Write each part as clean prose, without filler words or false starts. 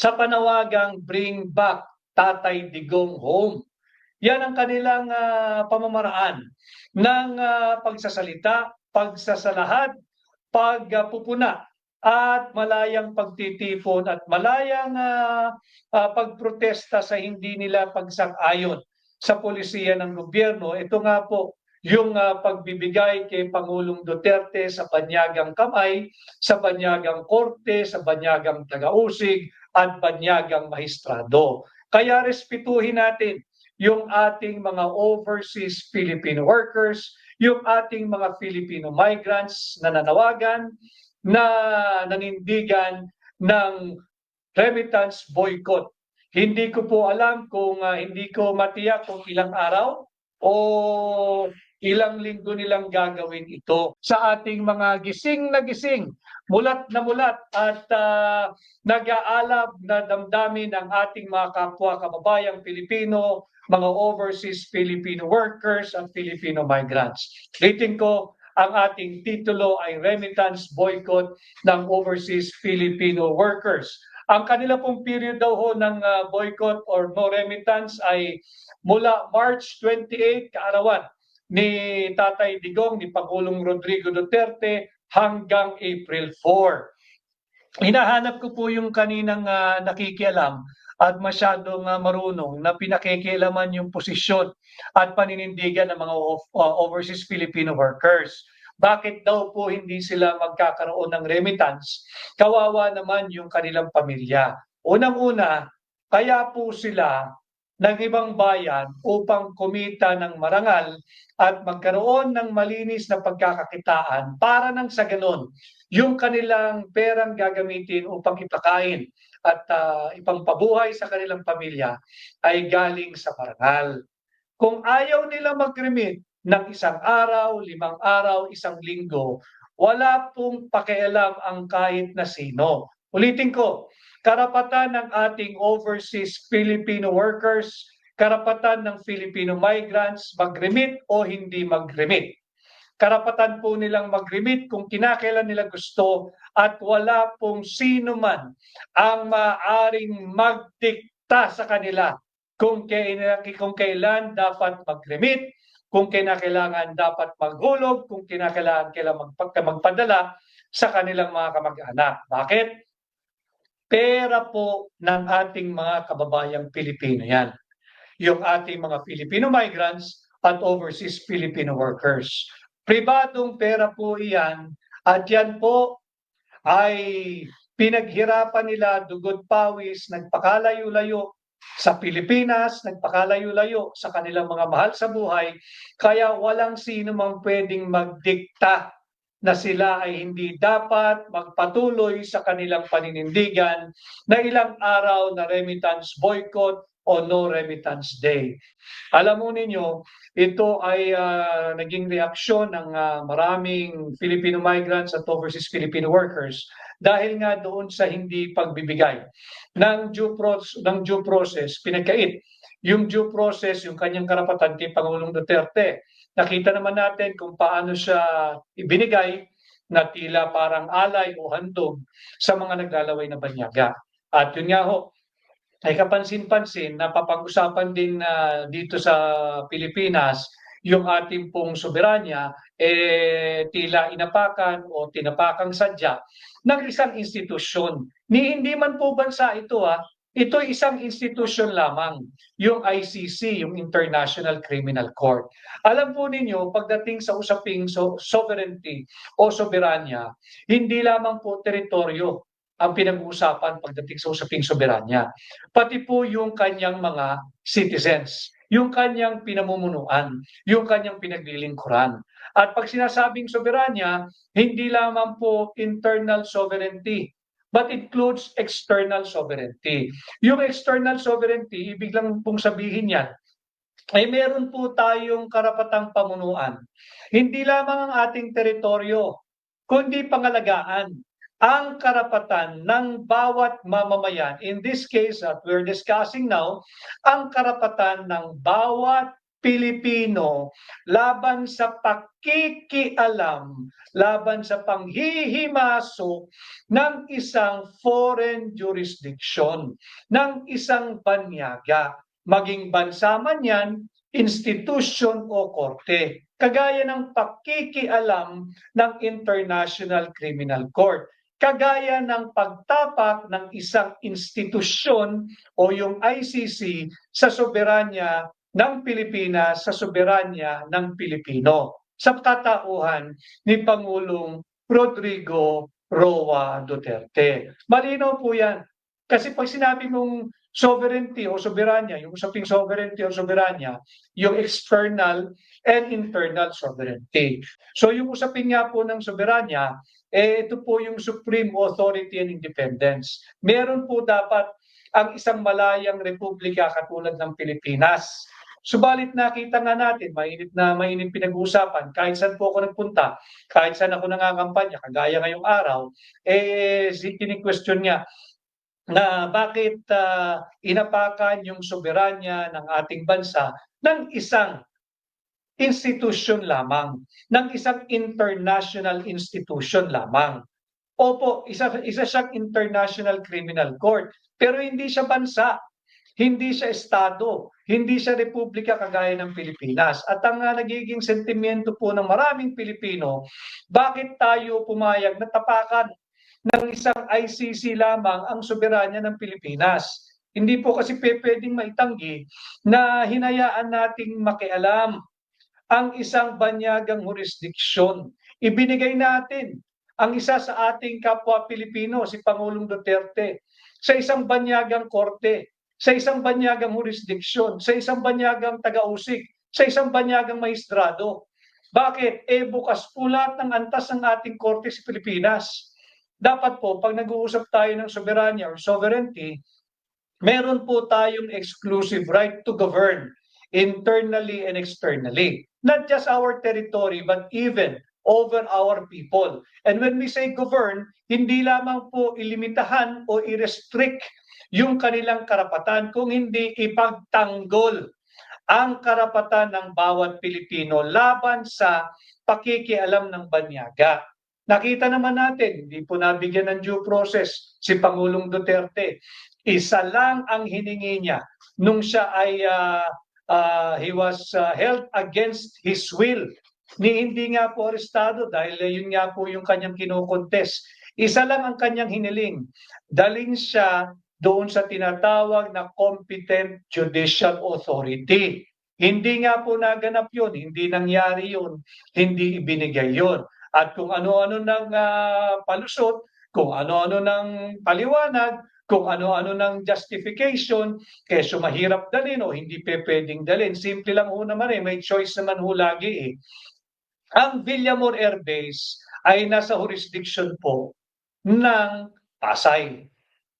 sa panawagang Bring Back Tatay Digong Home. Yan ang kanilang pamamaraan ng pagsasalita, pagsasalahad, pagpupuna at malayang pagtitipon at malayang pagprotesta sa hindi nila pagsang-ayon sa polisiya ng gobyerno. Ito nga po yung pagbibigay kay Pangulong Duterte sa banyagang kamay, sa banyagang korte, sa banyagang tagausig at banyagang mahistrado. Kaya respetuhin natin yung ating mga overseas Filipino workers, yung ating mga Filipino migrants na nanawagan, na nanindigan ng remittance boycott. Hindi ko po alam kung hindi ko matiyak kung ilang araw o ilang linggo nilang gagawin ito. Sa ating mga gising na gising, mulat na mulat at nag-aalab na damdamin ng ating mga kapwa kababayang Pilipino, mga overseas Filipino workers at Filipino migrants. Rating ko, ang ating titulo ay Remittance Boycott ng Overseas Filipino Workers. Ang kanila pong period daw ho ng boycott or no remittance ay mula March 28, kaarawan ni Tatay Digong, ni Pangulong Rodrigo Duterte, hanggang April 4. Hinahanap ko po yung kaninang nakikialam at masyadong marunong na pinakikialaman yung posisyon at paninindigan ng mga overseas Filipino workers. Bakit daw po hindi sila magkakaroon ng remittance? Kawawa naman yung kanilang pamilya. Unang-una, kaya po sila ng ibang bayan upang kumita ng marangal at magkaroon ng malinis na pagkakakitaan para nang sa ganon yung kanilang perang gagamitin upang ipakain at ipampabuhay sa kanilang pamilya ay galing sa parangal. Kung ayaw nila mag-remit ng 1 araw, 5 araw, 1 linggo, wala pong pakialam ang kahit na sino. Ulitin ko, karapatan ng ating overseas Filipino workers, karapatan ng Filipino migrants mag-remit o hindi mag-remit. Karapatan po nilang mag-remit kung kinakailan nila gusto at wala pong sino man ang maaaring magdikta sa kanila kung kailan dapat mag-remit, kung kinakailangan dapat maghulog, kung kinakailangan magpadala sa kanilang mga kamag-anak. Bakit? Pera po ng ating mga kababayang Pilipino yan. Yung ating mga Filipino migrants at overseas Filipino workers. Pribadong pera po iyan at yan po ay pinaghirapan nila, dugod pawis, nagpakalayo-layo sa Pilipinas, nagpakalayo-layo sa kanilang mga mahal sa buhay, kaya walang sino mang pwedeng magdikta na sila ay hindi dapat magpatuloy sa kanilang paninindigan na ilang araw na remittance boycott o no remittance day. Alam mo ninyo, ito ay naging reaksyon ng maraming Filipino migrants at overseas Filipino workers dahil nga doon sa hindi pagbibigay ng due process, pinagkait yung due process, yung kanyang karapatan kay Pangulong Duterte. Nakita naman natin kung paano siya ibinigay na tila parang alay o handog sa mga naglalaway na banyaga. At yun nga ho, ay kapansin-pansin na papag-usapan din dito sa Pilipinas yung ating pong soberanya tila inapakan o tinapakang sadya ng isang institusyon. Hindi man po bansa ito ito ay isang institusyon lamang, yung ICC, yung International Criminal Court. Alam po ninyo, pagdating sa usaping sovereignty o soberanya, hindi lamang po teritoryo ang pinag-uusapan pagdating sa usaping soberanya. Pati po yung kanyang mga citizens, yung kanyang pinamumunuan, yung kanyang pinaglilingkuran. At pag sinasabing soberanya, hindi lamang po internal sovereignty, but includes external sovereignty. Yung external sovereignty, ibig lang pong sabihin yan, ay meron po tayong karapatang pamunuan. Hindi lamang ang ating teritoryo, kundi pangalagaan ang karapatan ng bawat mamamayan. In this case that we're discussing now, ang karapatan ng bawat Pilipino laban sa pakikialam, laban sa panghihimasok ng isang foreign jurisdiction, ng isang banyaga, maging bansa man yan, institution o korte, kagaya ng pakikialam ng International Criminal Court, kagaya ng pagtapak ng isang institusyon o yung ICC sa soberanya ng Pilipinas, sa soberanya ng Pilipino, sa katauhan ni Pangulong Rodrigo Roa Duterte. Malinaw po yan. Kasi pag sinabi mong sovereignty o soberanya, yung usaping sovereignty o soberanya, yung external and internal sovereignty. So yung usapin nga po ng soberanya, ito po yung supreme authority and independence. Meron po dapat ang isang malayang republika katulad ng Pilipinas. Subalit nakita nga natin, mainit pinag-uusapan, kahit saan po ako nagpunta, kahit saan ako nangangampanya, kagaya ngayong araw, kini-question niya na bakit inapakan yung soberanya ng ating bansa ng isang institution lamang, ng isang international institution lamang. Opo, isa siyang International Criminal Court, pero hindi siya bansa, hindi siya estado, hindi siya republika kagaya ng Pilipinas. At ang nagiging sentimiento po ng maraming Pilipino, bakit tayo pumayag na tapakan ng isang ICC lamang ang soberanya ng Pilipinas? Hindi po kasi pwedeng maitanggi na hinayaan nating makialam ang isang banyagang jurisdiksyon. Ibinigay natin ang isa sa ating kapwa Pilipino, si Pangulong Duterte, sa isang banyagang korte, sa isang banyagang jurisdiksyon, sa isang banyagang taga-usig, sa isang banyagang maestrado. Bakit? Bukas po lahat ng antas ng ating korte sa Pilipinas. Dapat po, pag nag-uusap tayo ng soberanya or sovereignty, meron po tayong exclusive right to govern internally and externally. Not just our territory, but even over our people. And when we say govern, hindi lamang po ilimitahan o i-restrict yung kanilang karapatan, kung hindi ipagtanggol ang karapatan ng bawat Pilipino laban sa pakikialam ng banyaga. Nakita naman natin, hindi po nabigyan ng due process si Pangulong Duterte. Isa lang ang hiningi niya nung siya ay he was held against his will. Hindi nga po arestado dahil yun nga po yung kanyang kinokontes. Isa lang ang kanyang hiniling. Dalhin siya doon sa tinatawag na competent judicial authority. Hindi nga po naganap yun, hindi nangyari yun, hindi ibinigay yun. At kung ano-ano ng palusot, kung ano-ano ng paliwanag, kung ano-ano ng justification, keso mahirap dalhin o hindi pwedeng dalhin. Simple lang ho naman may choice naman ho lagi . Ang Villamor Air Base ay nasa jurisdiction po ng Pasay.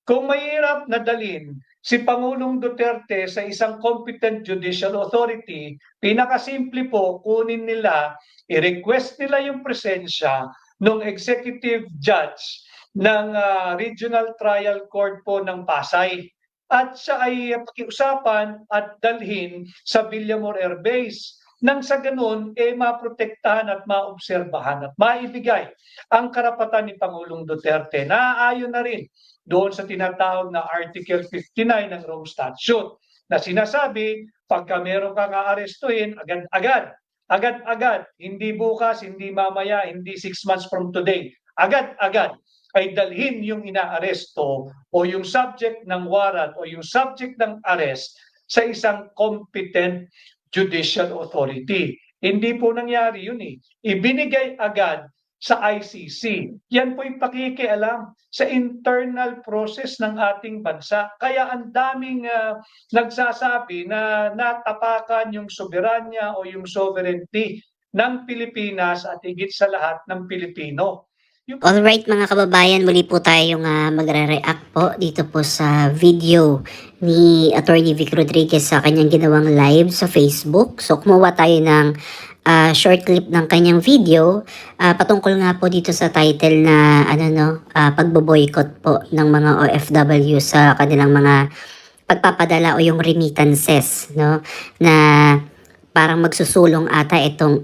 Kung mahirap na dalhin si Pangulong Duterte sa isang competent judicial authority, pinakasimple po, kunin nila, i-request nila yung presensya ng executive judge ng Regional Trial Court po ng Pasay. At siya ay pakiusapan at dalhin sa Villamor Air Base. Nang sa ganun, maprotektahan at maobserbahan at maibigay ang karapatan ni Pangulong Duterte na ayon na rin doon sa tinatawag na Article 59 ng Rome Statute na sinasabi, pagka meron kang aarestuhin, agad-agad, hindi bukas, hindi mamaya, hindi 6 months from today, agad-agad ay dalhin yung inaaresto o yung subject ng warrant o yung subject ng arrest sa isang competent judicial authority. Hindi po nangyari yun . Ibinigay agad sa ICC. Yan po yung pakikialam sa internal process ng ating bansa. Kaya ang daming nagsasabi na natapakan yung soberanya o yung sovereignty ng Pilipinas at higit sa lahat ng Pilipino. Alright mga kababayan, muli po tayong magre-react po dito po sa video ni Attorney Vic Rodriguez sa kanyang ginawang live sa Facebook. So kumuha tayo ng short clip ng kanyang video patungkol nga po dito sa title na pagbo-boycott po ng mga OFW sa kanilang mga pagpapadala o yung remittances, no, na parang magsusulong ata itong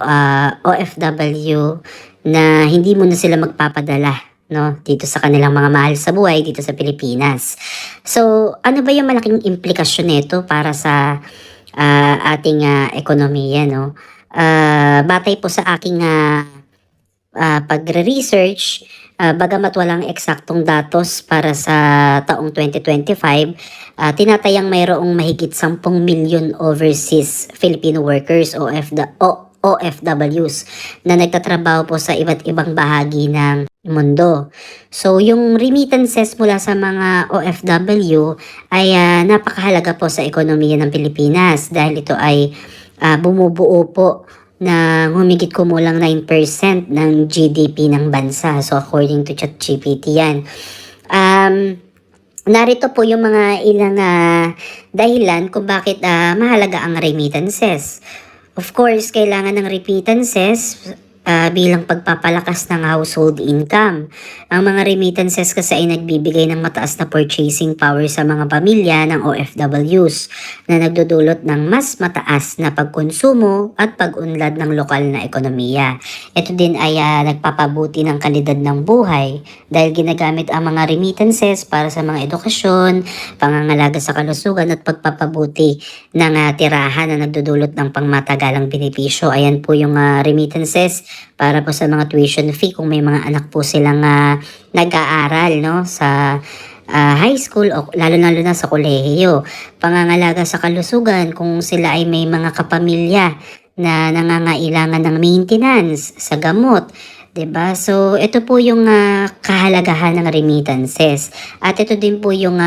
OFW na hindi mo na sila magpapadala, no, dito sa kanilang mga mahal sa buhay dito sa Pilipinas. So, ano ba yung malaking implikasyon nito para sa ating ekonomiya, no? Batay po sa aking pagre-research, bagamat walang eksaktong datos para sa taong 2025, tinatayang mayroong mahigit 10 milyon overseas Filipino workers o OFWs na nagtatrabaho po sa iba't ibang bahagi ng mundo. So, yung remittances mula sa mga OFW ay napakahalaga po sa ekonomiya ng Pilipinas dahil ito ay bumubuo po na humigit kumulang 9% ng GDP ng bansa. So, according to ChatGPT yan. Narito po yung mga ilang dahilan kung bakit mahalaga ang remittances. Of course, kailangan ng remittances bilang pagpapalakas ng household income. Ang mga remittances kasi ay nagbibigay ng mataas na purchasing power sa mga pamilya ng OFWs na nagdudulot ng mas mataas na pagkonsumo at pag-unlad ng lokal na ekonomiya. Ito din ay nagpapabuti ng kalidad ng buhay dahil ginagamit ang mga remittances para sa mga edukasyon, pangangalaga sa kalusugan at pagpapabuti ng tirahan na nagdudulot ng pangmatagalang benepisyo. Ayan po yung remittances para po sa mga tuition fee kung may mga anak po silang nag-aaral, no, sa high school o lalo na sa kolehiyo. Pangangalaga sa kalusugan kung sila ay may mga kapamilya na nangangailangan ng maintenance sa gamot. 'Di ba? So, ito po yung kahalagahan ng remittances. At ito din po yung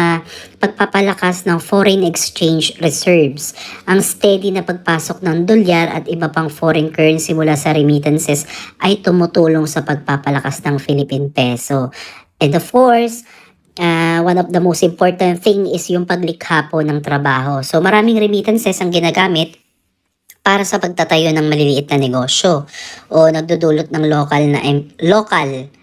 pagpapalakas ng foreign exchange reserves. Ang steady na pagpasok ng dolyar at iba pang foreign currency mula sa remittances ay tumutulong sa pagpapalakas ng Philippine peso. And of course, one of the most important thing is yung paglikha po ng trabaho. So, maraming remittances ang ginagamit para sa pagtatayo ng maliliit na negosyo o nagdudulot ng local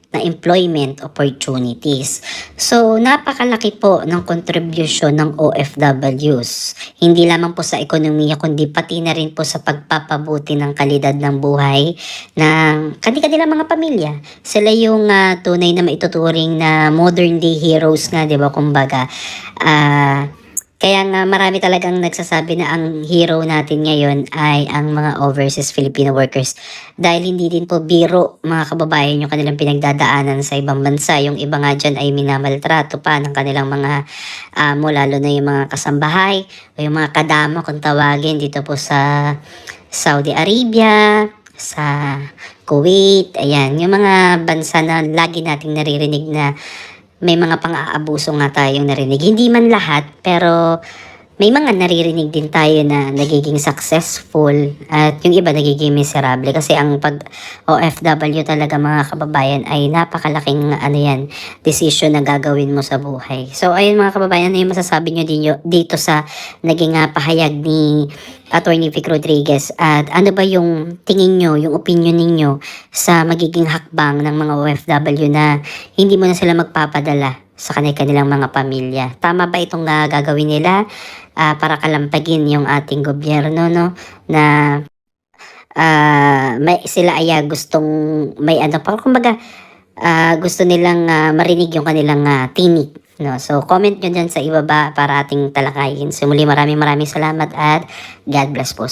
na employment opportunities. So, napakalaki po ng contribution ng OFWs. Hindi lamang po sa ekonomiya kundi pati na rin po sa pagpapabuti ng kalidad ng buhay ng kanilang mga pamilya. Sila yung tunay na maituturing na modern day heroes nga, 'di ba? Kumbaga, kaya nga marami talagang nagsasabi na ang hero natin ngayon ay ang mga overseas Filipino workers. Dahil hindi din po biro, mga kababayan, yung kanilang pinagdadaanan sa ibang bansa. Yung iba nga dyan ay minamaltrato pa ng kanilang mga amo, lalo na yung mga kasambahay o yung mga kadama kung tawagin dito po sa Saudi Arabia, sa Kuwait. Ayan, yung mga bansa na lagi nating naririnig na may mga pang-aabuso nga tayong narinig. Hindi man lahat, pero may mga naririnig din tayo na nagiging successful at yung iba nagiging miserable. Kasi ang pag OFW talaga, mga kababayan, ay napakalaking decision na gagawin mo sa buhay. So ayun, mga kababayan, ano yung masasabi nyo dito sa naging pahayag ni Attorney Vic Rodriguez, at ano ba yung tingin nyo, yung opinion ninyo sa magiging hakbang ng mga OFW na hindi mo na sila magpapadala sa kanilang mga pamilya? Tama ba itong gagawin nila para kalampagin yung ating gobyerno, no, na sila ay gustong may kumbaga gusto nilang marinig yung kanilang tinig, no? So, comment nyo dyan sa ibaba para ating talakayin. So, muli, maraming salamat at God bless po.